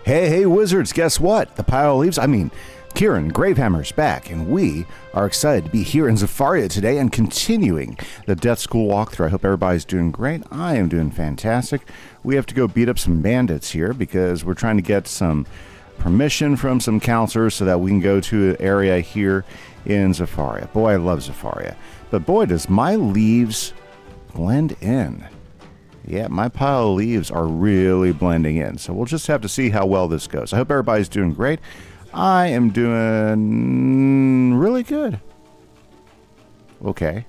Hey, wizards, guess what? The pile of leaves, Kieran Gravehammer's back, and we are excited to be here in Zafaria today and continuing the Death School walkthrough. I hope everybody's doing great. I am doing fantastic. We have to go beat up some bandits here because we're trying to get some permission from some counselors so that we can go to an area here in Zafaria. Boy, I love Zafaria. But boy, does my leaves blend in. Yeah, my pile of leaves are really blending in. So we'll just have to see how well this goes. I hope everybody's doing great. I am doing really good. Okay.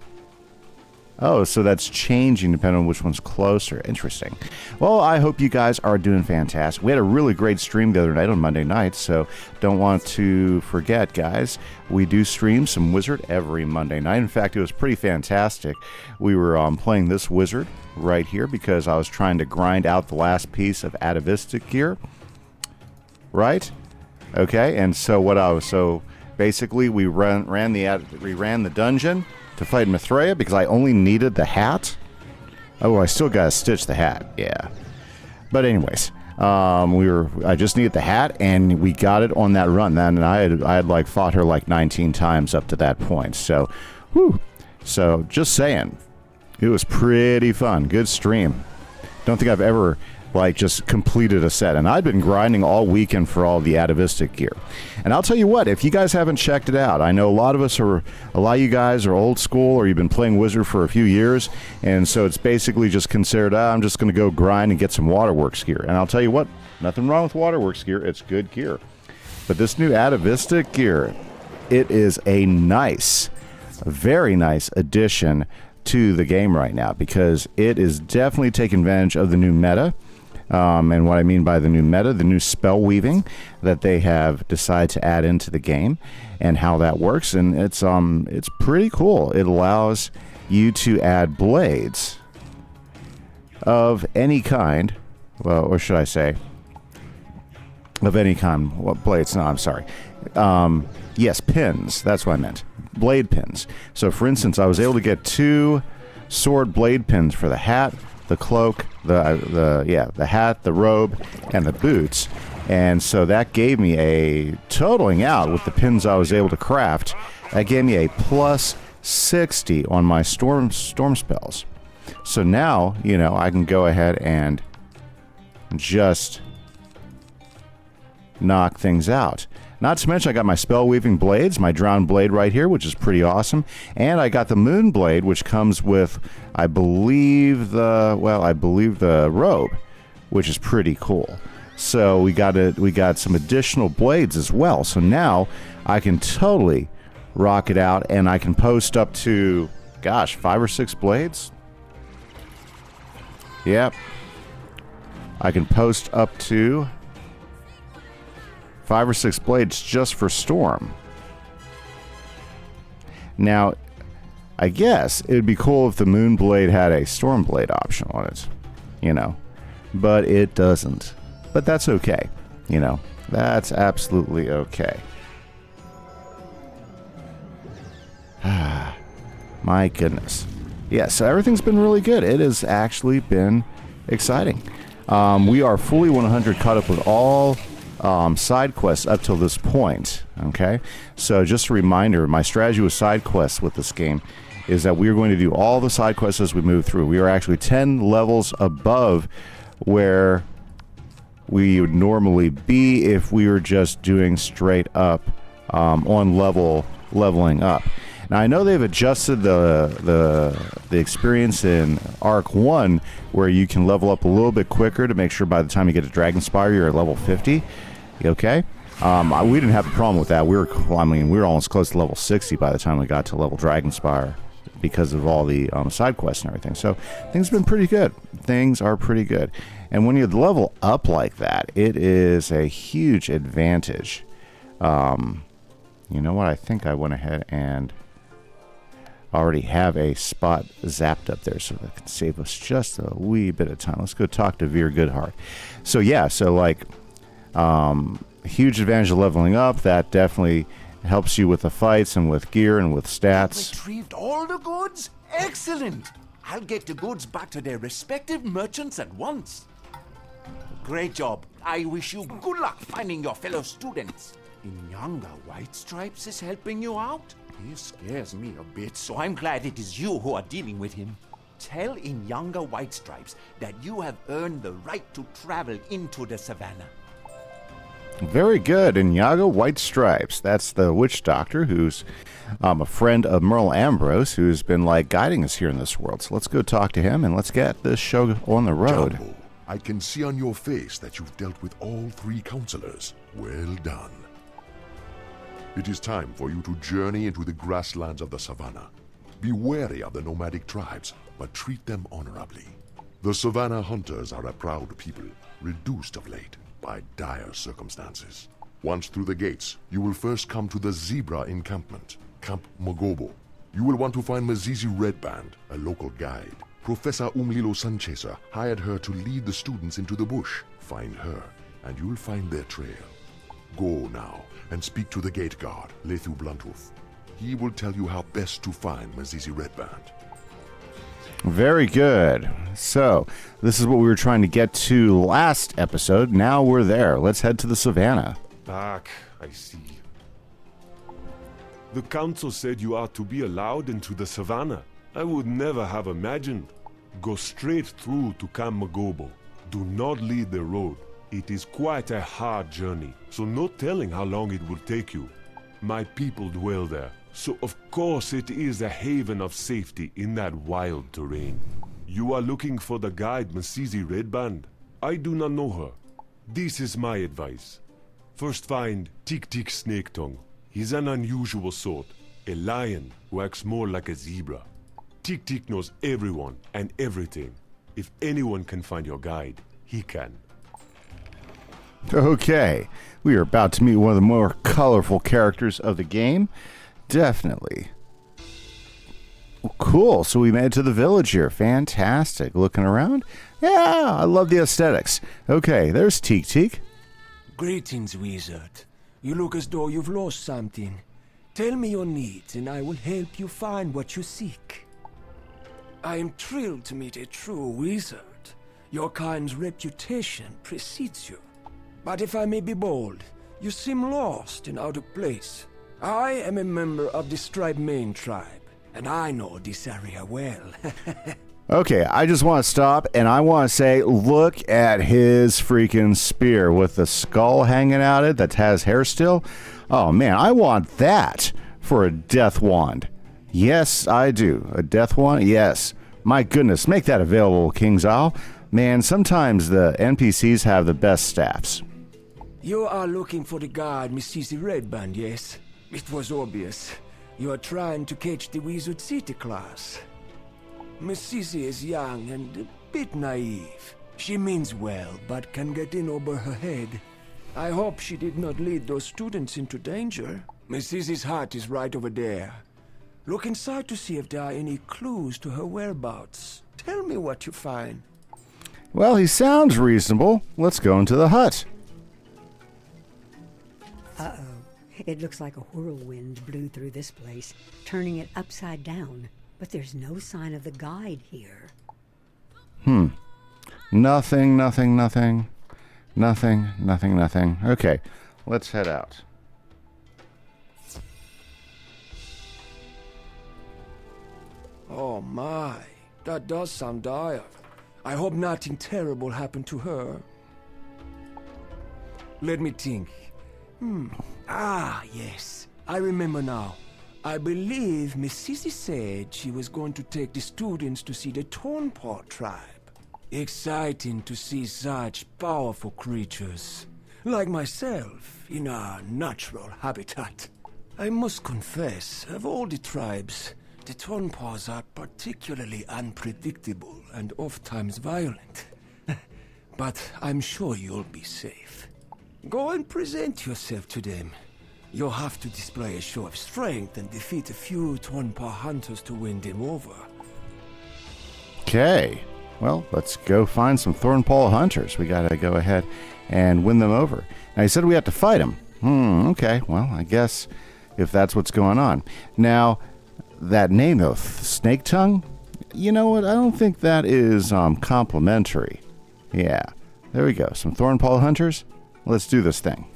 Oh, so that's changing depending on which one's closer. Interesting. Well, I hope you guys are doing fantastic. We had a really great stream the other night on Monday night, so don't want to forget, guys. We do stream some Wizard every Monday night. In fact, it was pretty fantastic. We were playing this Wizard right here because I was trying to grind out the last piece of atavistic gear. Right? Okay, and so basically we ran the dungeon to fight Mithraea because I only needed the hat. Oh, I still gotta stitch the hat. Yeah. But anyways, I just needed the hat and we got it on that run. Then I had like fought her like 19 times up to that point. So, whew. So just saying, it was pretty fun. Good stream. Don't think I've ever just completed a set, and I've been grinding all weekend for all the atavistic gear. And I'll tell you what, if you guys haven't checked it out, I know a lot of you guys are old school, or you've been playing Wizard for a few years, and so it's basically just considered, I'm just going to go grind and get some Waterworks gear. And I'll tell you what, nothing wrong with Waterworks gear, it's good gear. But this new atavistic gear, it is a very nice addition to the game right now, because it is definitely taking advantage of the new meta. And what I mean by the new meta, the new spell weaving that they have decided to add into the game and how that works. And it's pretty cool. It allows you to add blades of any kind. Well, or should I say of any kind? What blades? No, I'm sorry. Yes, pins. That's what I meant. Blade pins. So for instance, I was able to get 2 sword blade pins for the hat, the cloak, the hat, the robe, and the boots. And so that gave me a totaling out with the pins I was able to craft. That gave me a plus 60 on my storm spells. So now, I can go ahead and just knock things out. Not to mention I got my spell weaving blades, my drowned blade right here, which is pretty awesome. And I got the moon blade, which comes with, I believe the robe, which is pretty cool. So we got some additional blades as well. So now I can totally rock it out, and I can post up to, 5 or 6 blades. Yep. I can post up to 5 or 6 blades just for Storm. Now, I guess it would be cool if the Moon Blade had a Storm Blade option on it, but it doesn't. But that's okay, that's absolutely okay. My goodness. Yeah, so everything's been really good. It has actually been exciting. We are fully 100 caught up with all side quests up till this point. Okay, so just a reminder, my strategy with side quests with this game is that we are going to do all the side quests as we move through. We are actually 10 levels above where we would normally be if we were just doing straight up on leveling up. Now I know they've adjusted the experience in Arc 1 where you can level up a little bit quicker to make sure by the time you get to Dragonspire you're at level 50. Okay? We didn't have a problem with that. We were almost close to level 60 by the time we got to level Dragonspire because of all the side quests and everything. So things have been pretty good. Things are pretty good. And when you level up like that, it is a huge advantage. You know what? I think I went ahead and already have a spot zapped up there so that can save us just a wee bit of time. Let's go talk to Veer Goodheart. So yeah, huge advantage of leveling up. That definitely helps you with the fights and with gear and with stats. Retrieved all the goods? Excellent! I'll get the goods back to their respective merchants at once. Great job. I wish you good luck finding your fellow students. Inyanga White Stripes is helping you out? He scares me a bit, so I'm glad it is you who are dealing with him. Tell Inyanga White Stripes that you have earned the right to travel into the savannah. Very good. Inyanga White Stripes. That's the witch doctor who's a friend of Merle Ambrose, who's been guiding us here in this world. So let's go talk to him and let's get this show on the road. Jumbo, I can see on your face that you've dealt with all 3 counselors. Well done. It is time for you to journey into the grasslands of the savannah. Be wary of the nomadic tribes, but treat them honorably. The savannah hunters are a proud people, reduced of late by dire circumstances. Once through the gates, you will first come to the zebra encampment, Camp Magobo. You will want to find Mazizi Redband, a local guide. Professor Umlilo Sunchaser hired her to lead the students into the bush. Find her, and you'll find their trail. Go now and speak to the gate guard, Lethu Bluntooth. He will tell you how best to find Mazizi Redband. Very good. So, this is what we were trying to get to last episode. Now we're there. Let's head to the savannah. I see. The council said you are to be allowed into the savannah. I would never have imagined. Go straight through to Camp Magobo. Do not lead the road. It is quite a hard journey, so no telling how long it will take you. My people dwell there, so of course it is a haven of safety in that wild terrain. You are looking for the guide Mazizi Redband. I do not know her. This is my advice. First find Tik Tik Snake Tongue. He's an unusual sort, a lion who acts more like a zebra. Tik Tik knows everyone and everything. If anyone can find your guide, he can. Okay, we are about to meet one of the more colorful characters of the game. Definitely. Cool, so we made it to the village here. Fantastic. Looking around? Yeah, I love the aesthetics. Okay, there's Tik Tik. Greetings, wizard. You look as though you've lost something. Tell me your needs and I will help you find what you seek. I am thrilled to meet a true wizard. Your kind's reputation precedes you. But if I may be bold, you seem lost and out of place. I am a member of the Stripe Main tribe, and I know this area well. Okay, I just want to stop and I want to say, look at his freaking spear with the skull hanging out of it that has hair still. Oh man, I want that for a death wand. Yes, I do. A death wand? Yes. My goodness, make that available, King's Isle. Man, sometimes the NPCs have the best staffs. You are looking for the guard, Mrs. Redband, yes? It was obvious. You are trying to catch the Wizard City class. Mrs. is young and a bit naive. She means well, but can get in over her head. I hope she did not lead those students into danger. Mrs.'s hut is right over there. Look inside to see if there are any clues to her whereabouts. Tell me what you find. Well, he sounds reasonable. Let's go into the hut. Uh-oh. It looks like a whirlwind blew through this place, turning it upside down. But there's no sign of the guide here. Nothing. Okay, let's head out. Oh my, that does sound dire. I hope nothing terrible happened to her. Let me think. Yes. I remember now. I believe Miss Sissy said she was going to take the students to see the Tornpaw tribe. Exciting to see such powerful creatures, like myself, in our natural habitat. I must confess, of all the tribes, the Tornpaws are particularly unpredictable and oft-times violent. But I'm sure you'll be safe. Go and present yourself to them. You'll have to display a show of strength and defeat a few Tornpaw hunters to win them over. Okay, well, let's go find some Thornpaw hunters. We gotta go ahead and win them over. Now, he said we have to fight them. Okay, well, I guess if that's what's going on. Now, that name, though, Snake Tongue, you know what? I don't think that is complimentary. Yeah, There we go. Some Thornpaw Hunters. Let's do this thing.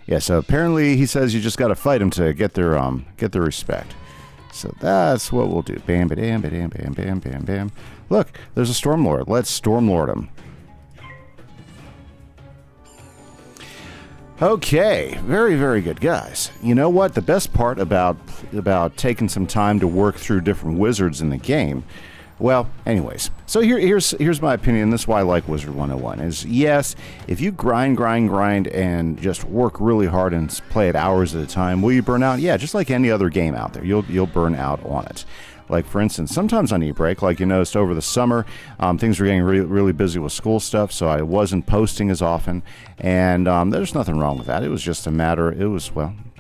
Yeah, so apparently he says you just got to fight them to get their respect. So that's what we'll do. Bam, bam, bam, bam, bam, bam, bam. Look, there's a Stormlord. Let's Stormlord him. Okay, very, very good, guys. You know what? The best part about taking some time to work through different wizards in the game, well, anyways, so here's my opinion. This is why I like Wizard101, is yes, if you grind, and just work really hard and play it hours at a time, will you burn out? Yeah, just like any other game out there, you'll burn out on it. Like, for instance, sometimes on e-break, like you noticed over the summer, things were getting really busy with school stuff, so I wasn't posting as often, and there's nothing wrong with that. It was just a matter,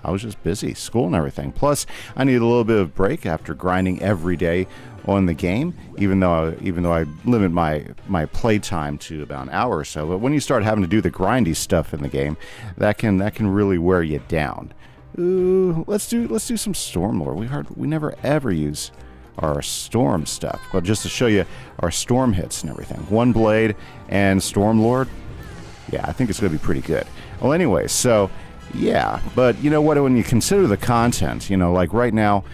I was just busy, school and everything. Plus, I needed a little bit of break after grinding every day on the game, even though I limit my play time to about an hour or so. But when you start having to do the grindy stuff in the game, that can really wear you down. Ooh, let's do some Stormlord. We never ever use our storm stuff, but just to show you our storm hits and everything. One blade and Stormlord. Yeah, I think it's going to be pretty good. Well, anyway, so yeah, but you know what? When you consider the content, like right now,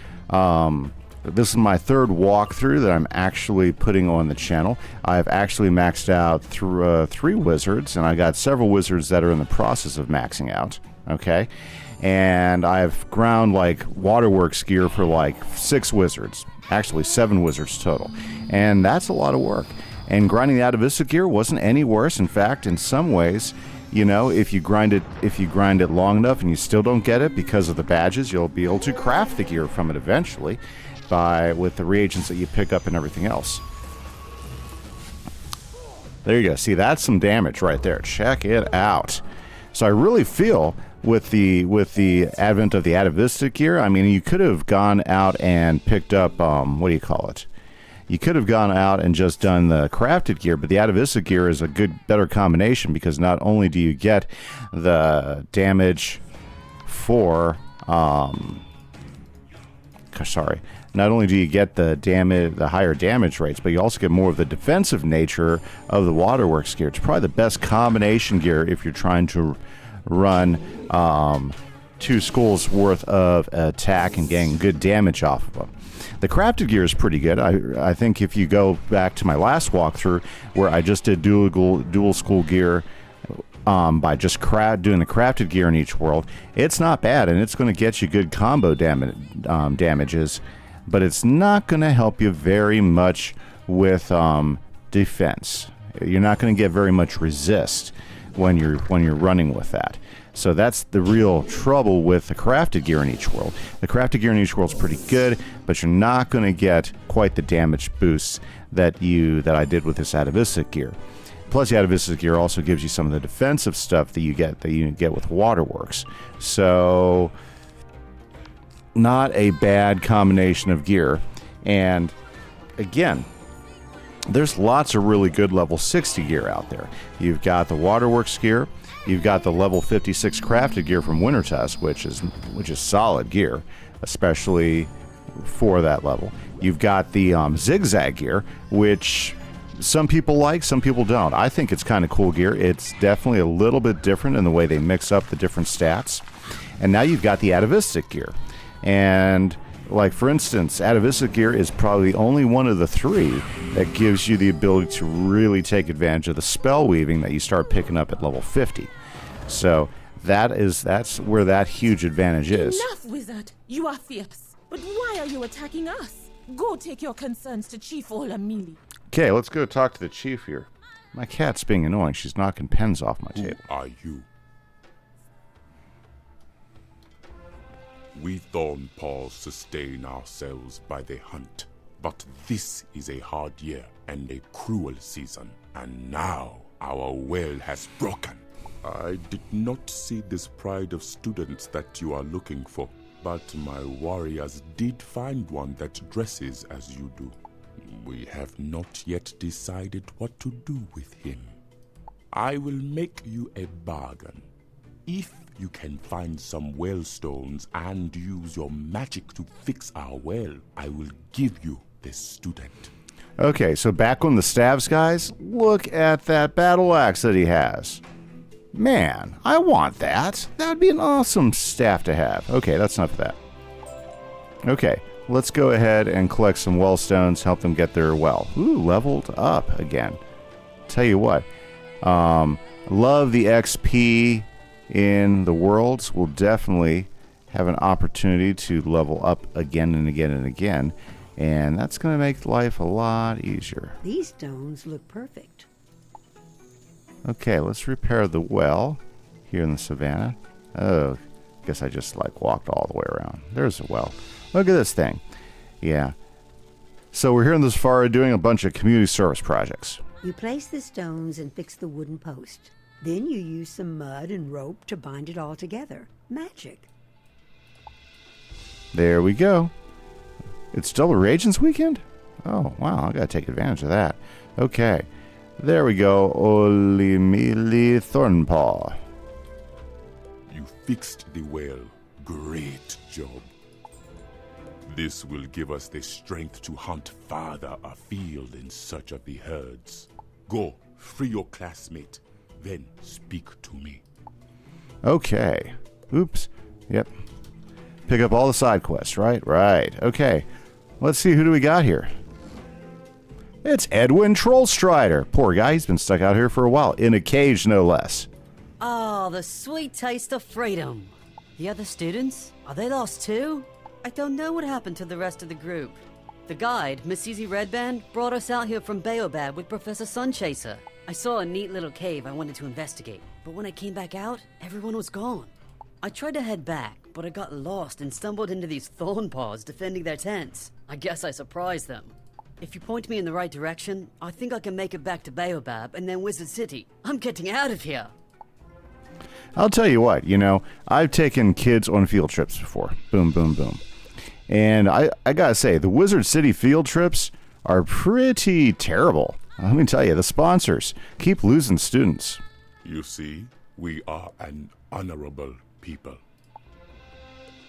this is my third walkthrough that I'm actually putting on the channel. I've actually maxed out through 3 wizards, and I got several wizards that are in the process of maxing out. Okay. And I've ground like waterworks gear for like 6 wizards, actually 7 wizards total, and that's a lot of work. And grinding the Atavistic gear wasn't any worse. In fact, in some ways, if you grind it long enough and you still don't get it because of the badges, you'll be able to craft the gear from it eventually with the reagents that you pick up and everything else. There you go. See, that's some damage right there. Check it out. So I really feel with the advent of the Atavistic gear, I mean, you could have gone out and picked up, you could have gone out and just done the crafted gear, but the Atavistic gear is a better combination, because not only do you get the damage for, not only do you get the higher damage rates, but you also get more of the defensive nature of the Waterworks gear. It's probably the best combination gear if you're trying to run 2 schools worth of attack and getting good damage off of them. The crafted gear is pretty good. I think if you go back to my last walkthrough where I just did dual school gear by just doing the crafted gear in each world, it's not bad, and it's going to get you good combo damages, but it's not going to help you very much with defense. You're not going to get very much resist when you're running with that. So that's the real trouble with the crafted gear in each world. The crafted gear in each world is pretty good, but you're not going to get quite the damage boosts that I did with this Atavistic gear. Plus, the Atavistic gear also gives you some of the defensive stuff that you get with Waterworks. So, not a bad combination of gear. And again, there's lots of really good level 60 gear out there. You've got the Waterworks gear. You've got the level 56 crafted gear from Wintertusk, which is solid gear, especially for that level. You've got the zigzag gear, which some people like, some people don't. I think it's kind of cool gear. It's definitely a little bit different in the way they mix up the different stats. And now you've got the Atavistic gear. And like, for instance, Atavistic gear is probably the only one of the 3 that gives you the ability to really take advantage of the spell weaving that you start picking up at level 50. So that's where that huge advantage is. Enough, wizard! You are fierce. But why are you attacking us? Go take your concerns to Chief Olamili. Okay, let's go talk to the chief here. My cat's being annoying. She's knocking pens off my table. Who are you? We Thornpaws sustain ourselves by the hunt, but this is a hard year and a cruel season, and now our well has broken. I did not see this pride of students that you are looking for, but my warriors did find one that dresses as you do. We have not yet decided what to do with him. I will make you a bargain. If you can find some well stones and use your magic to fix our well, I will give you this student. Okay, so back on the staves, guys. Look at that battle axe that he has. Man, I want that. That would be an awesome staff to have. Okay, that's enough of that. Okay, let's go ahead and collect some well stones, help them get their well. Ooh, leveled up again. Tell you what, love the XP in the worlds. We'll definitely have an opportunity to level up again and again and again. And that's going to make life a lot easier. These stones look perfect. Okay, let's repair the well here in the savannah. Oh, guess I just like walked all the way around. There's a well. Look at this thing. Yeah. So we're here in this Safari doing a bunch of community service projects. You place the stones and fix the wooden post. Then you use some mud and rope to bind it all together. Magic. There we go. It's Double Reagents weekend? Oh, wow. I gotta take advantage of that. Okay. There we go. Olimili Thornpaw. You fixed the well. Great job. This will give us the strength to hunt farther afield in search of the herds. Go, free your classmate, then speak to me. Okay. Oops. Yep. Pick up all the side quests, right? Right. Okay. Let's see, who do we got here? It's Edwin Trollstrider. Poor guy, he's been stuck out here for a while. In a cage, no less. Oh, the sweet taste of freedom. The other students? Are they lost too? I don't know what happened to the rest of the group. The guide, Miss Easy Redband, brought us out here from Baobab with Professor Sunchaser. I saw a neat little cave I wanted to investigate, but when I came back out, everyone was gone. I tried to head back, but I got lost and stumbled into these Thornpaws defending their tents. I guess I surprised them. If you point me in the right direction, I think I can make it back to Baobab and then Wizard City. I'm getting out of here. I'll tell you what, I've taken kids on field trips before. Boom, boom, boom. And I gotta say, the Wizard City field trips are pretty terrible. Let me tell you, the sponsors keep losing students. You see, we are an honorable people.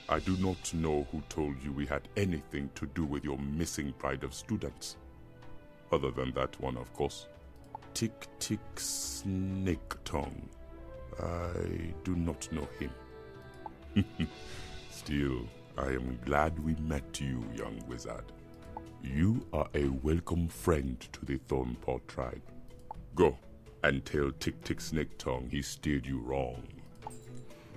I do not know who told you we had anything to do with your missing pride of students. Other than that one, of course. Tick Tick Snake Tongue. I do not know him. Still, I am glad we met you, young wizard. You are a welcome friend to the Thornpaw tribe. Go and tell Tick Tick Snake Tongue he steered you wrong.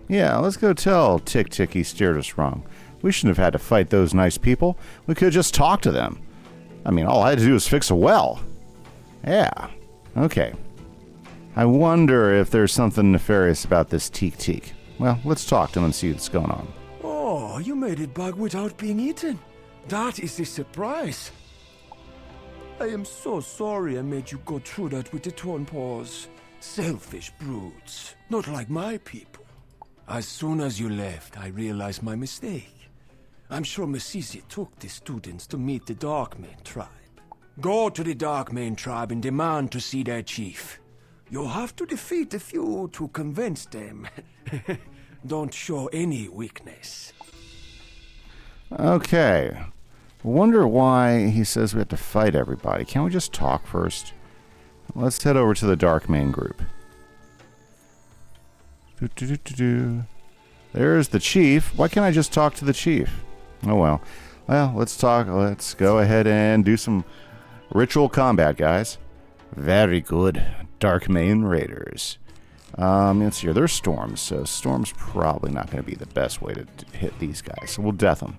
Yeah, let's go tell Tick Tick he steered us wrong. We shouldn't have had to fight those nice people. We could have just talked to them. I mean, all I had to do was fix a well. Yeah. Okay. I wonder if there's something nefarious about this Teak Teak. Well, let's talk to him and see what's going on. Oh, you made it back without being eaten. That is a surprise. I am so sorry I made you go through that with the Thornpaws. Selfish brutes, not like my people. As soon as you left, I realized my mistake. I'm sure Misisi took the students to meet the Darkmane tribe. Go to the Darkmane tribe and demand to see their chief. You'll have to defeat a few to convince them. Don't show any weakness. Okay. Wonder why he says we have to fight everybody. Can't we just talk first? Let's head over to the Darkmane group. There's the chief. Why can't I just talk to the chief? Oh well. Well, let's talk. Let's go ahead and do some ritual combat, guys. Very good. Darkmane Raiders. Let's see here. There's storms, so storm's probably not going to be the best way to hit these guys. So we'll death them.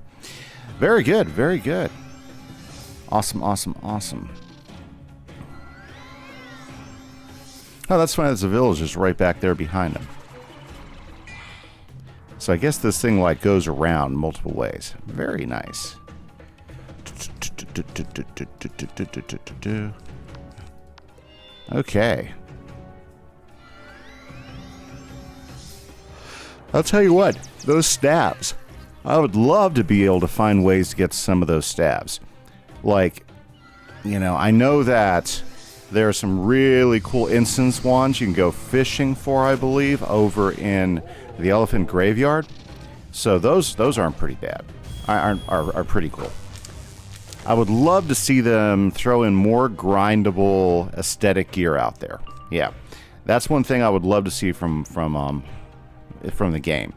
Very good. Very good. Awesome, awesome, awesome. Oh, that's funny. There's a village just right back there behind them. So I guess this thing like goes around multiple ways. Very nice. Okay. I'll tell you what, those stabs. I would love to be able to find ways to get some of those stabs. Like, I know that there are some really cool instance wands you can go fishing for, I believe, over in the Elephant Graveyard. So those aren't pretty bad. Are pretty cool. I would love to see them throw in more grindable aesthetic gear out there. Yeah, that's one thing I would love to see from the game,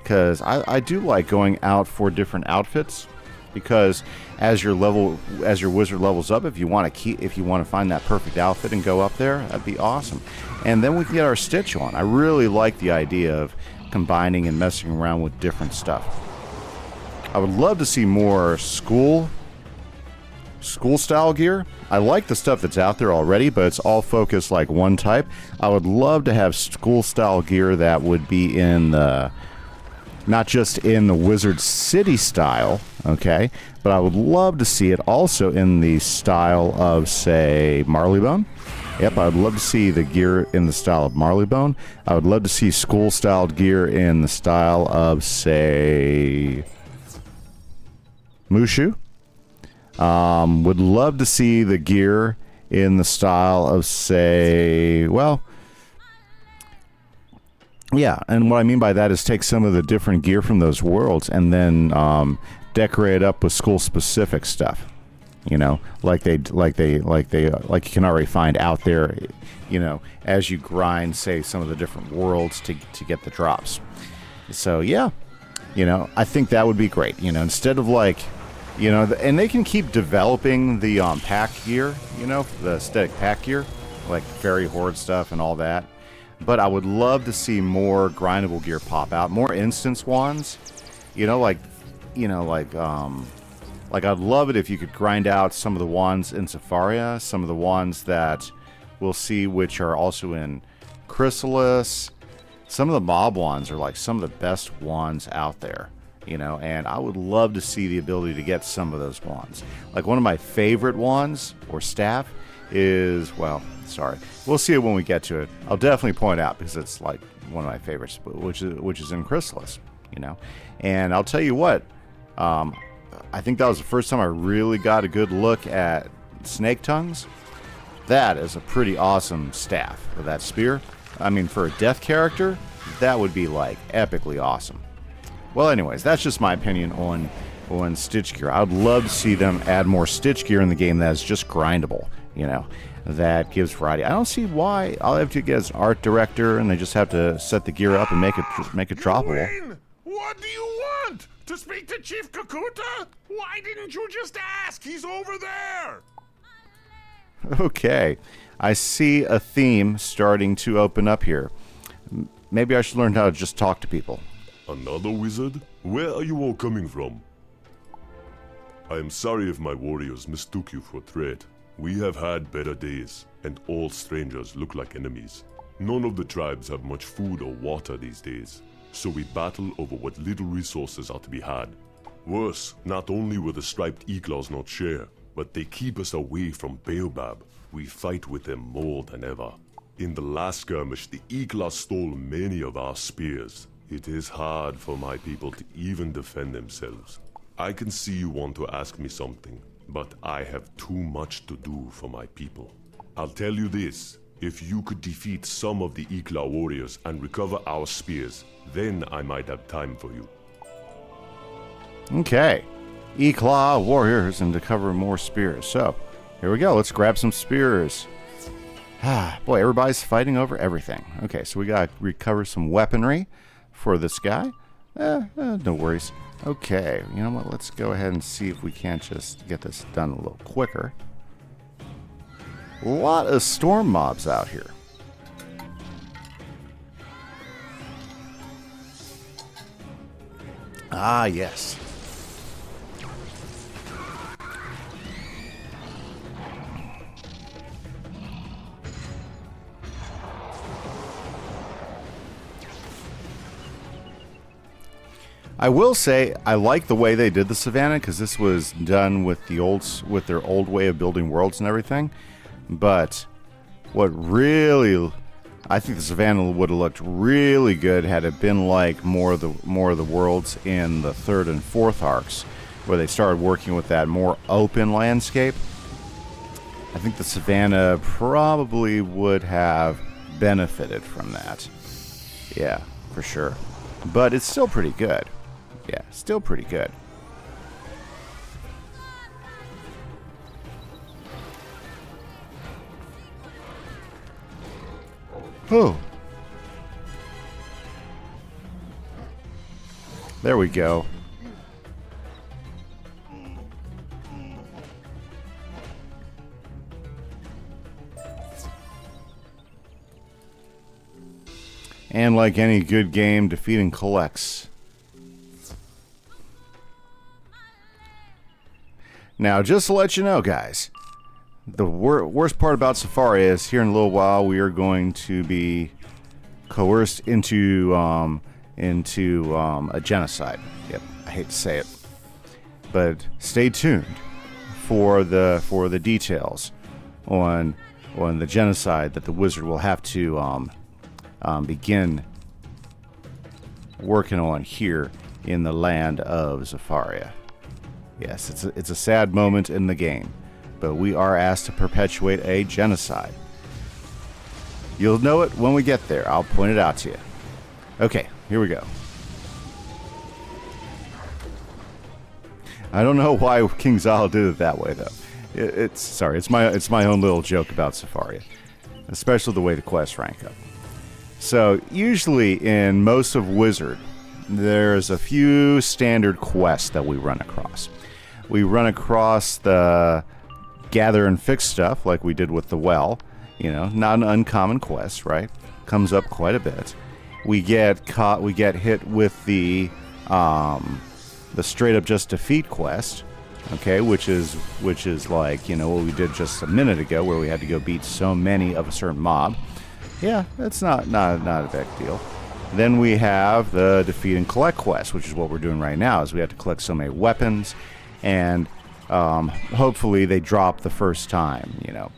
because I do like going out for different outfits, because as your wizard levels up, if you want to find that perfect outfit and go up there, that'd be awesome. And then we can get our Stitch on. I really like the idea of combining and messing around with different stuff. I would love to see more school style gear. I like the stuff that's out there already, but it's all focused like one type. I would love to have school style gear that would be in the, not just in the Wizard City style, okay, but I would love to see it also in the style of, say, Marleybone. Yep, I would love to see the gear in the style of Marleybone. I would love to see school-styled gear in the style of, say, Mushu. Would love to see the gear in the style of, say, well, yeah, and what I mean by that is take some of the different gear from those worlds and then decorate it up with school-specific stuff. You know, like you can already find out there, you know, as you grind, say, some of the different worlds to get the drops. So yeah, you know, I think that would be great. You know, instead of like, you know, and they can keep developing the pack gear, you know, the aesthetic pack gear, like fairy horde stuff and all that. But I would love to see more grindable gear pop out, more instance wands, you know, like I'd love it if you could grind out some of the wands in Safaria, some of the wands that we'll see which are also in Chrysalis. Some of the mob wands are like some of the best wands out there, you know, and I would love to see the ability to get some of those wands. Like one of my favorite wands or staff is, well, sorry, we'll see it when we get to it. I'll definitely point out because it's like one of my favorites, which is in Chrysalis, you know. And I'll tell you what, I think that was the first time I really got a good look at snake tongues. That is a pretty awesome staff with that spear. I mean, for a death character, that would be like epically awesome. Well, anyways, that's just my opinion on Stitch gear. I would love to see them add more Stitch gear in the game that is just grindable, you know, that gives variety. I don't see why all I have to get is an art director and they just have to set the gear up and make it droppable. What do you want? To speak to Chief Kakuta? Why didn't you just ask? He's over there! Okay, I see a theme starting to open up here. Maybe I should learn how to just talk to people. Another wizard? Where are you all coming from? I am sorry if my warriors mistook you for a threat. We have had better days, and all strangers look like enemies. None of the tribes have much food or water these days, so we battle over what little resources are to be had. Worse, not only will the striped Eagles not share, but they keep us away from Baobab. We fight with them more than ever. In the last skirmish, the Eagles stole many of our spears. It is hard for my people to even defend themselves. I can see you want to ask me something, but I have too much to do for my people. I'll tell you this. If you could defeat some of the Ikla warriors and recover our spears, then I might have time for you. Okay. Ikla warriors and to cover more spears. So, here we go. Let's grab some spears. Boy, everybody's fighting over everything. Okay, so we got to recover some weaponry for this guy. No worries. Okay, you know what? Let's go ahead and see if we can't just get this done a little quicker. A lot of storm mobs out here. Ah, yes. I will say I like the way they did the Savannah because this was done with their old way of building worlds and everything. But what really, I think the Savannah would have looked really good had it been like more of the worlds in the third and fourth arcs, where they started working with that more open landscape. I think the Savannah probably would have benefited from that. Yeah, for sure. But it's still pretty good. Yeah, still pretty good. Oh. There we go. And like any good game, defeating collects. Now, just to let you know, guys, the worst part about Safari is here in a little while we are going to be coerced into a genocide. Yep, I hate to say it, but stay tuned for the details on the genocide that the wizard will have to begin working on here in the land of Zafaria. Yes, it's a sad moment in the game, but we are asked to perpetuate a genocide. You'll know it when we get there. I'll point it out to you. Okay, here we go. I don't know why King Zal did it that way, though. It's my own little joke about Zafaria, especially the way the quests rank up. So usually in most of Wizard, there's a few standard quests that we run across. We run across the gather and fix stuff like we did with the well. You know, not an uncommon quest, right? Comes up quite a bit. We get hit with the straight up just defeat quest, okay, which is like, you know, what we did just a minute ago where we had to go beat so many of a certain mob. Yeah, that's not a big deal. Then we have the defeat and collect quest, which is what we're doing right now, is we have to collect so many weapons, and hopefully they drop the first time, you know.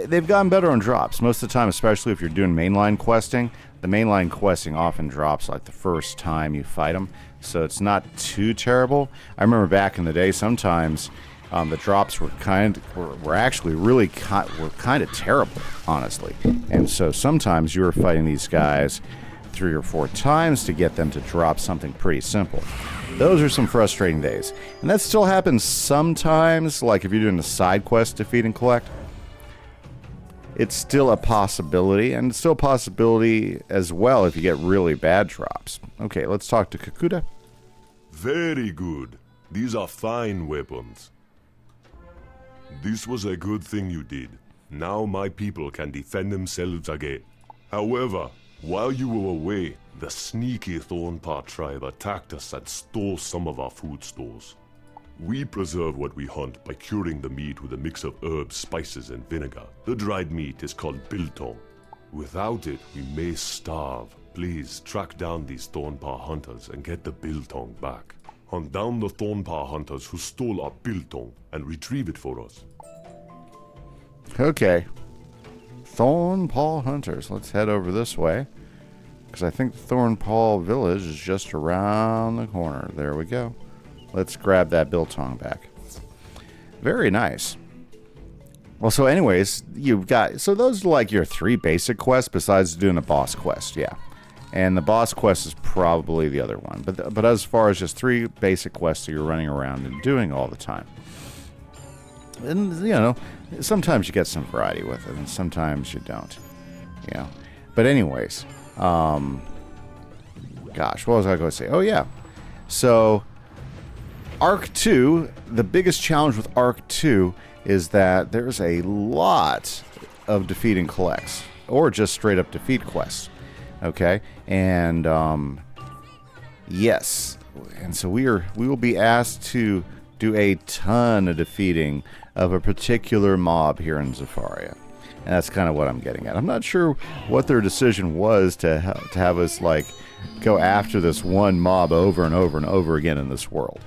They've gotten better on drops. Most of the time, especially if you're doing mainline questing, the mainline questing often drops like the first time you fight them, so it's not too terrible. I remember back in the day, sometimes the drops were actually really kind of terrible, honestly. And so sometimes you were fighting these guys 3 or 4 times to get them to drop something pretty simple. Those are some frustrating days. And that still happens sometimes, like if you're doing a side quest, defeat and collect. It's still a possibility, and it's still a possibility as well if you get really bad drops. Okay, let's talk to Kakuta. Very good. These are fine weapons. This was a good thing you did. Now my people can defend themselves again. However, while you were away, the sneaky Thornpaw tribe attacked us and stole some of our food stores. We preserve what we hunt by curing the meat with a mix of herbs, spices, and vinegar. The dried meat is called biltong. Without it, we may starve. Please track down these Thornpaw hunters and get the biltong back. Hunt down the Thornpaw hunters who stole our biltong and retrieve it for us. Okay. Thornpaw hunters. Let's head over this way, because I think Thornpaw village is just around the corner. There we go. Let's grab that biltong back. Very nice. Well, so anyways, you've got... So those are like your 3 basic quests besides doing a boss quest, yeah. And the boss quest is probably the other one. But as far as just 3 basic quests that you're running around and doing all the time. And, you know, sometimes you get some variety with it, and sometimes you don't. You know. But anyways, gosh, what was I going to say? Oh, yeah. So... Arc 2, the biggest challenge with Arc 2 is that there's a lot of defeat and collects, or just straight up defeat quests, okay? And, yes, and so we will be asked to do a ton of defeating of a particular mob here in Zafaria. And that's kind of what I'm getting at. I'm not sure what their decision was to have us, like, go after this one mob over and over and over again in this world.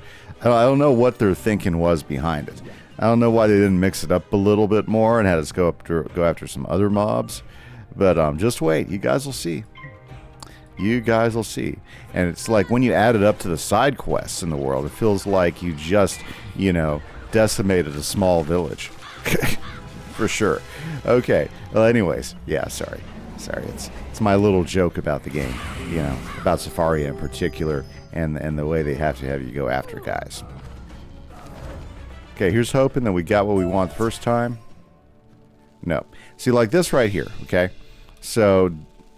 I don't know what their thinking was behind it. I don't know why they didn't mix it up a little bit more and had us go after some other mobs. But just wait. You guys will see. You guys will see. And it's like when you add it up to the side quests in the world, it feels like you just, you know, decimated a small village. For sure. Okay. Well, anyways. Yeah, sorry. It's my little joke about the game, you know, about Zafaria in particular, and the way they have to have you go after guys. Okay, here's hoping that we got what we want the first time. No. See, like this right here, okay? So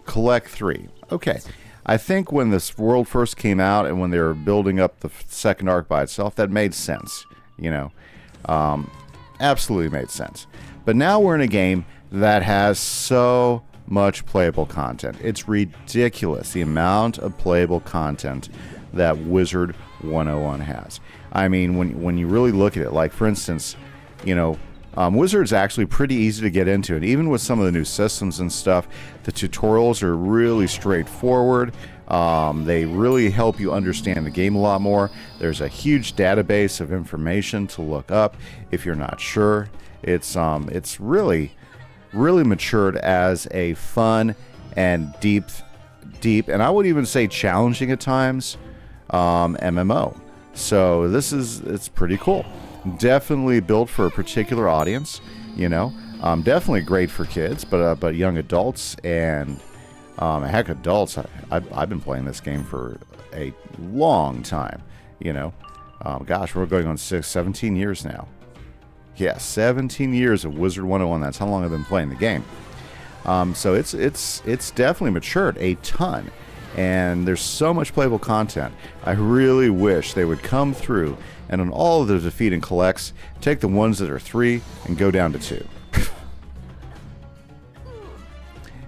collect 3. Okay. I think when this world first came out and when they were building up the second arc by itself, that made sense. Absolutely made sense. But now we're in a game that has so much playable content. It's ridiculous the amount of playable content that Wizard101 has. I mean, when you really look at it, like for instance, Wizard's actually pretty easy to get into, and even with some of the new systems and stuff, the tutorials are really straightforward. They really help you understand the game a lot more. There's a huge database of information to look up if you're not sure. It's really matured as a fun and deep, and I would even say challenging at times MMO. So it's pretty cool. Definitely built for a particular audience. Definitely great for kids, but young adults and heck, adults. I've been playing this game for a long time. Gosh, we're going on 17 years now. Yeah, 17 years of Wizard101. That's how long I've been playing the game. So it's definitely matured a ton, and there's so much playable content. I really wish they would come through and on all of the defeat and collects, take the ones that are 3 and go down to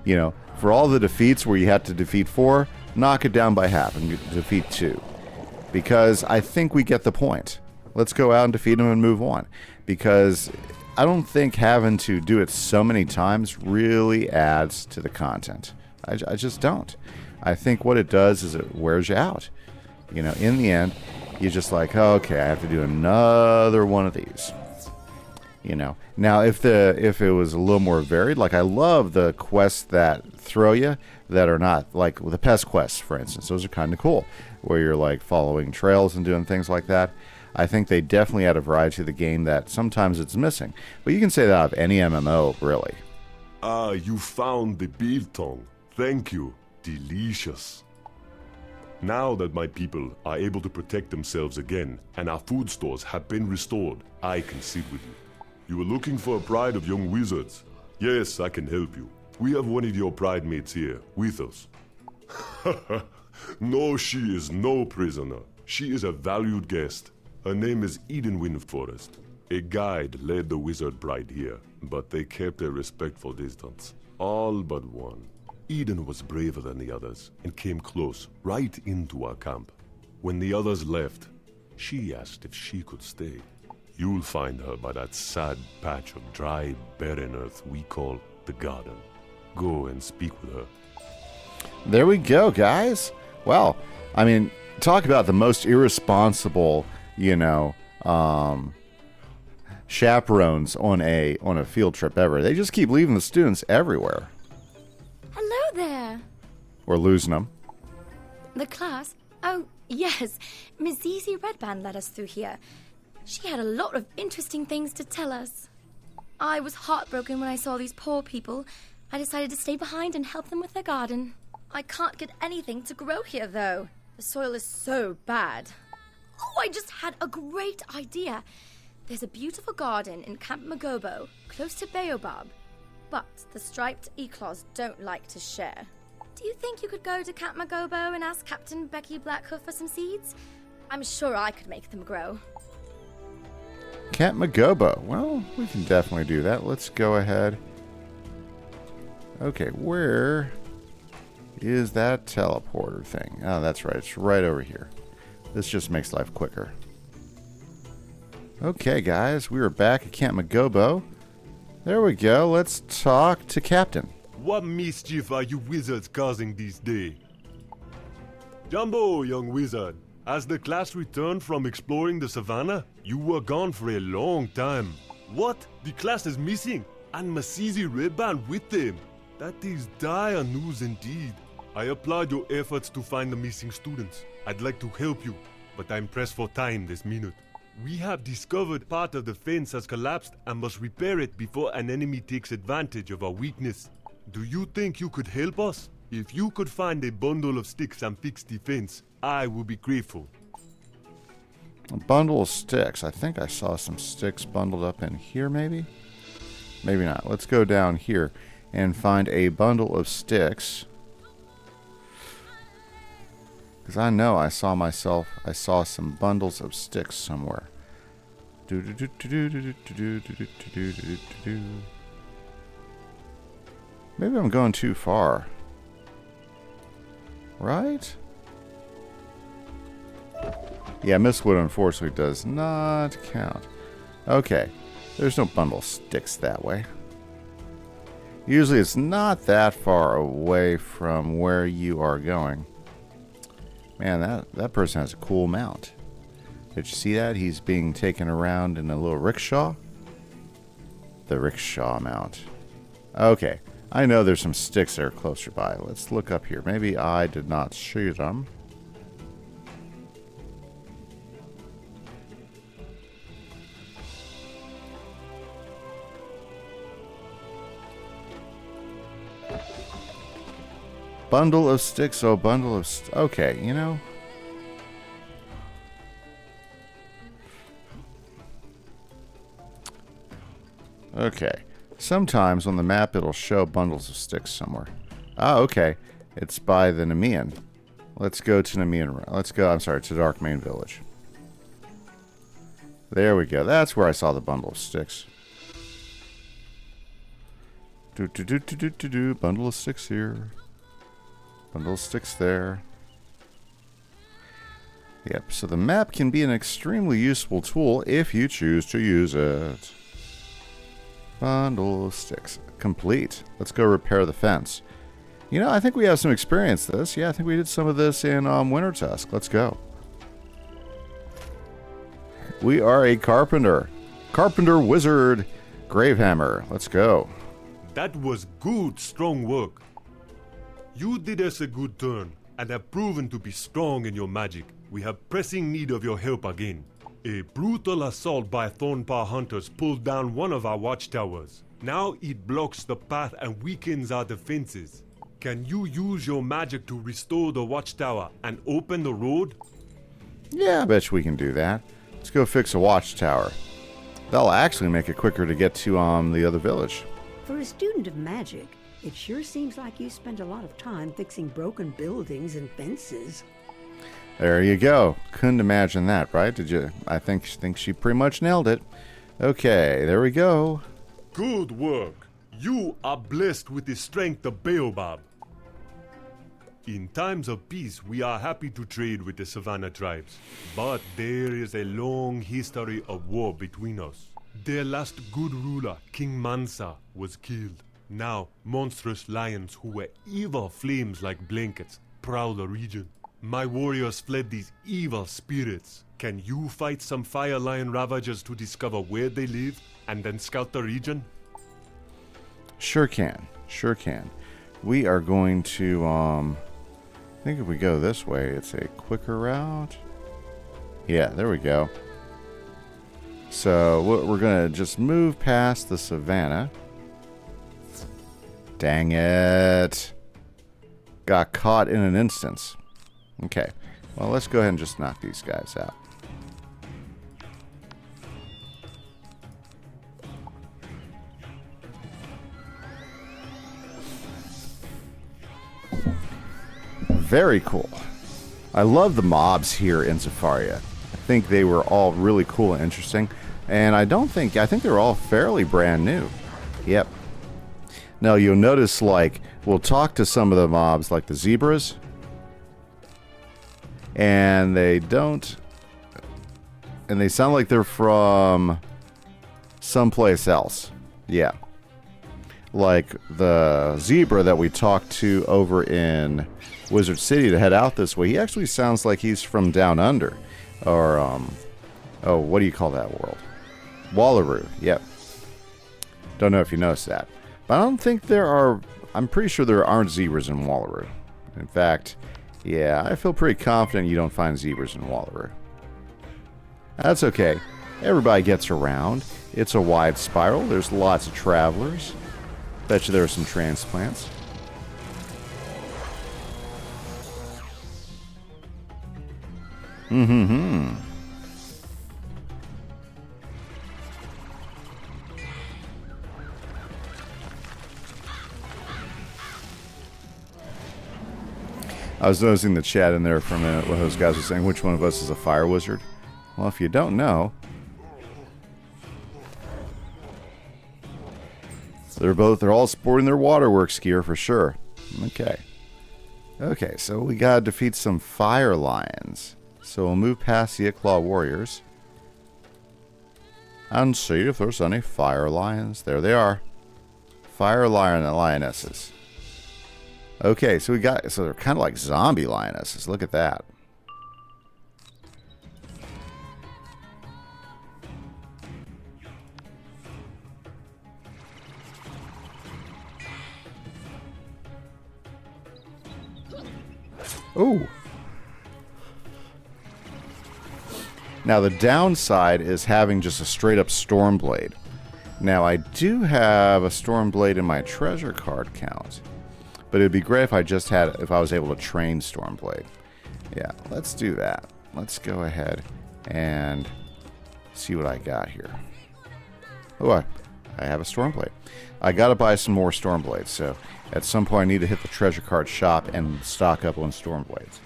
2. For all the defeats where you have to defeat 4, knock it down by half and defeat 2. Because I think we get the point. Let's go out and defeat them and move on. Because I don't think having to do it so many times really adds to the content. I just don't. I think what it does is it wears you out. In the end, you're just like, oh, okay, I have to do another one of these. Now if it was a little more varied, like I love the quests that throw you that are not like the pest quests, for instance. Those are kind of cool, where you're like following trails and doing things like that. I think they definitely add a variety to the game that sometimes it's missing. But you can say that of any MMO, really. You found the biltong. Thank you. Delicious. Now that my people are able to protect themselves again, and our food stores have been restored, I can sit with you. You were looking for a pride of young wizards. Yes, I can help you. We have one of your pride mates here, with us. No, she is no prisoner. She is a valued guest. Her name is Eden Windforest. A guide led the wizard bride here, but they kept a respectful distance. All but one. Eden was braver than the others and came close, right into our camp. When the others left, she asked if she could stay. You'll find her by that sad patch of dry, barren earth we call the garden. Go and speak with her. There we go, guys. Well, I mean, talk about the most irresponsible, chaperones on a field trip ever. They just keep leaving the students everywhere. Hello there. Or losing them. The class? Oh, yes. Miss Zizi Redband led us through here. She had a lot of interesting things to tell us. I was heartbroken when I saw these poor people. I decided to stay behind and help them with their garden. I can't get anything to grow here, though. The soil is so bad. Oh, I just had a great idea. There's a beautiful garden in Camp Magobo, close to Baobab. But the striped eclaws don't like to share. Do you think you could go to Camp Magobo and ask Captain Becky Blackhoof for some seeds? I'm sure I could make them grow. Camp Magobo. Well, we can definitely do that. Let's go ahead. Okay, where is that teleporter thing? Oh, that's right. It's right over here. This just makes life quicker. Okay, guys. We are back at Camp Magobo. There we go. Let's talk to Captain. What mischief are you wizards causing these days? Jumbo, young wizard. As the class returned from exploring the savannah, you were gone for a long time. What? The class is missing, and Masizi Redband with them. That is dire news indeed. I applaud your efforts to find the missing students. I'd like to help you, but I'm pressed for time this minute. We have discovered part of the fence has collapsed and must repair it before an enemy takes advantage of our weakness. Do you think you could help us? If you could find a bundle of sticks and fix the fence, I would be grateful. A bundle of sticks. I think I saw some sticks bundled up in here, maybe? Maybe not. Let's go down here. and find a bundle of sticks. Because I know I saw some bundles of sticks somewhere. Maybe I'm going too far. Right? Yeah, Mistwood unfortunately does not count. Okay. There's no bundle of sticks that way. Usually it's not that far away from where you are going. Man, that person has a cool mount. Did you see that? He's being taken around in a little rickshaw. The rickshaw mount. Okay. I know there's some sticks that are closer by. Let's look up here. Maybe I did not shoot them. Bundle of sticks. Oh, bundle of... okay, you know. Okay. Sometimes on the map it'll show bundles of sticks somewhere. Oh, okay. It's by the Nemean. Let's go to Nemean. Let's go, I'm sorry, to Dark Main Village. There we go. That's where I saw the bundle of sticks. Bundle of sticks here. Bundle of sticks there. Yep, so the map can be an extremely useful tool if you choose to use it. Bundle of sticks. Complete. Let's go repair the fence. You know, I think we have some experience with this. Yeah, I think we did some of this in Wintertusk. Let's go. We are a carpenter. Carpenter wizard. Gravehammer. Let's go. That was good, strong work. You did us a good turn, and have proven to be strong in your magic. We have pressing need of your help again. A brutal assault by Thornpaw hunters pulled down one of our watchtowers. Now it blocks the path and weakens our defenses. Can you use your magic to restore the watchtower and open the road? Yeah, I bet you we can do that. Let's go fix a watchtower. That'll actually make it quicker to get to the other village. For a student of magic, it sure seems like you spend a lot of time fixing broken buildings and fences. There you go. Couldn't imagine that, right? Did you? I think she pretty much nailed it. Okay, there we go. Good work. You are blessed with the strength of Baobab. In times of peace, we are happy to trade with the Savannah tribes. But there is a long history of war between us. Their last good ruler, King Mansa, was killed. Now, monstrous lions who were evil flames like blankets prowl the region. My warriors fled these evil spirits. Can you fight some fire lion ravagers to discover where they live and then scout the region? Sure can. Sure can. We are going to, I think if we go this way, it's a quicker route. Yeah, there we go. So, we're going to just move past the savannah. Dang it. Got caught in an instance. Okay, well, let's go ahead and just knock these guys out. Very cool. I love the mobs here in Zafaria. I think they were all really cool and interesting. And I think they're all fairly brand new. Yep. Now, you'll notice, like, we'll talk to some of the mobs, like the zebras. And they sound like they're from someplace else. Yeah. Like the zebra that we talked to over in Wizard City to head out this way. He actually sounds like he's from down under. Or, oh, what do you call that world? Wallaroo. Yep. Don't know if you noticed that. But I don't think I'm pretty sure there aren't zebras in Wallaroo. In fact, yeah, I feel pretty confident you don't find zebras in Wallaroo. That's okay. Everybody gets around. It's a wide spiral. There's lots of travelers. Bet you there are some transplants. Mm-hmm. I was noticing the chat in there for a minute when those guys were saying which one of us is a fire wizard. Well, if you don't know, they're all sporting their waterworks gear for sure. Okay. Okay, so we gotta defeat some fire lions. So we'll move past the Iclaw warriors and see if there's any fire lions. There they are. Fire lion and lionesses. Okay, so they're kind of like zombie lionesses. Look at that. Ooh. Now the downside is having just a straight up Stormblade. Now I do have a Stormblade in my treasure card count, but it'd be great if I was able to train Stormblade. Yeah, let's do that. Let's go ahead and see what I got here. Oh, I have a Stormblade. I gotta buy some more Stormblades, so at some point I need to hit the treasure card shop and stock up on Stormblades.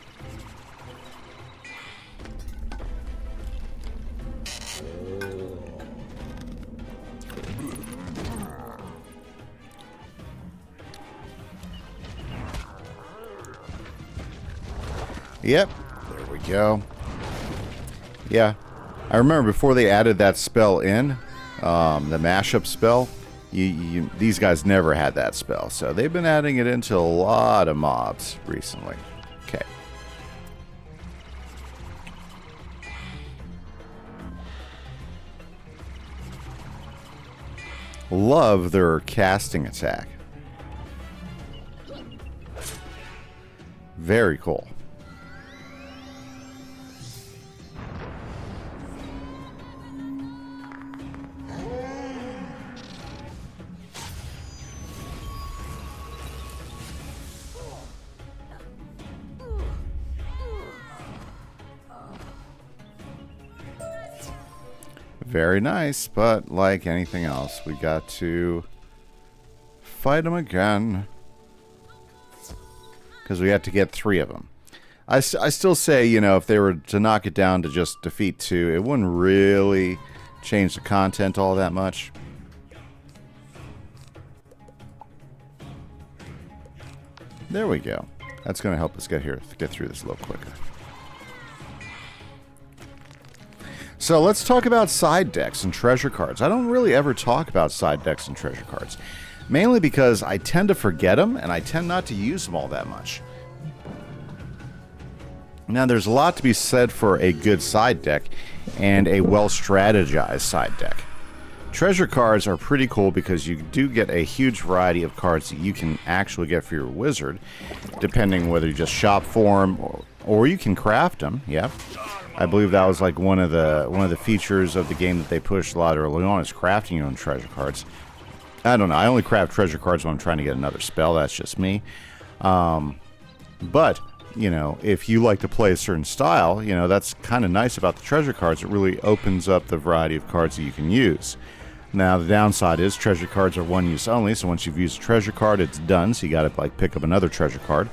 Yep, there we go. Yeah, I remember before they added that spell in, the mashup spell, these guys never had that spell, so they've been adding it into a lot of mobs recently. Okay. Love their casting attack. Very cool. Very nice, but like anything else, we got to fight them again. Because we had to get 3 of them. I still say, you know, if they were to knock it down to just defeat 2, it wouldn't really change the content all that much. There we go. That's going to help us get through this a little quicker. So let's talk about side decks and treasure cards. I don't really ever talk about side decks and treasure cards. Mainly because I tend to forget them, and I tend not to use them all that much. Now, there's a lot to be said for a good side deck and a well-strategized side deck. Treasure cards are pretty cool because you do get a huge variety of cards that you can actually get for your wizard, depending whether you just shop for them or you can craft them. Yep. I believe that was like one of the features of the game that they pushed a lot early on, is crafting your own treasure cards. I don't know. I only craft treasure cards when I'm trying to get another spell. That's just me. But, you know, if you like to play a certain style, you know, that's kind of nice about the treasure cards. It really opens up the variety of cards that you can use. Now, the downside is treasure cards are one use only. So once you've used a treasure card, it's done. So you got to like pick up another treasure card.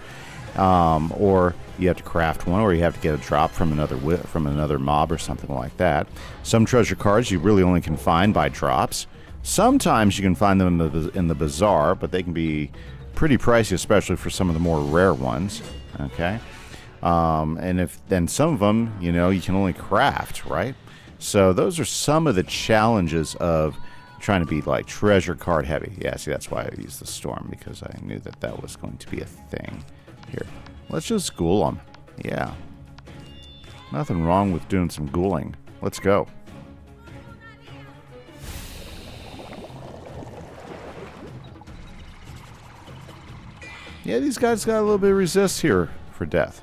Or you have to craft one, or you have to get a drop from another mob or something like that. Some treasure cards you really only can find by drops. Sometimes you can find them in the bazaar, but they can be pretty pricey, especially for some of the more rare ones. Okay, and then some of them, you know, you can only craft, right? So those are some of the challenges of trying to be like treasure card heavy. Yeah, see, that's why I used the storm, because I knew that was going to be a thing. Here, let's just ghoul them. Yeah, nothing wrong with doing some ghouling. Let's go. Yeah, these guys got a little bit of resist here for death.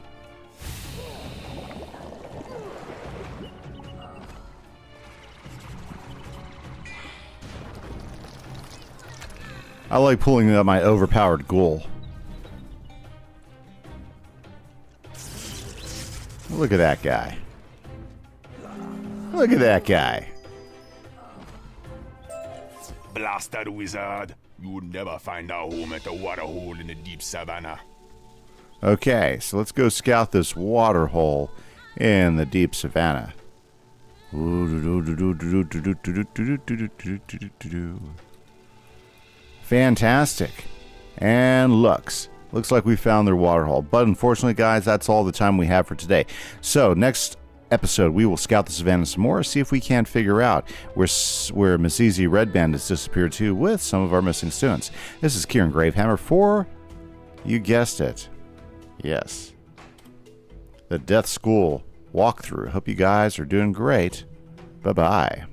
I like pulling out my overpowered ghoul. Look at that guy. Look at that guy. Blasted wizard. You would never find a home at a water hole in the deep savannah. Okay, so let's go scout this water hole in the deep savannah. Fantastic. And looks like we found their water hole. But unfortunately, guys, that's all the time we have for today. So next episode, we will scout the savannah some more, see if we can't figure out where Mizizi Red Band has disappeared to with some of our missing students. This is Kieran Gravehammer for, you guessed it, yes, the Death School walkthrough. Hope you guys are doing great. Bye-bye.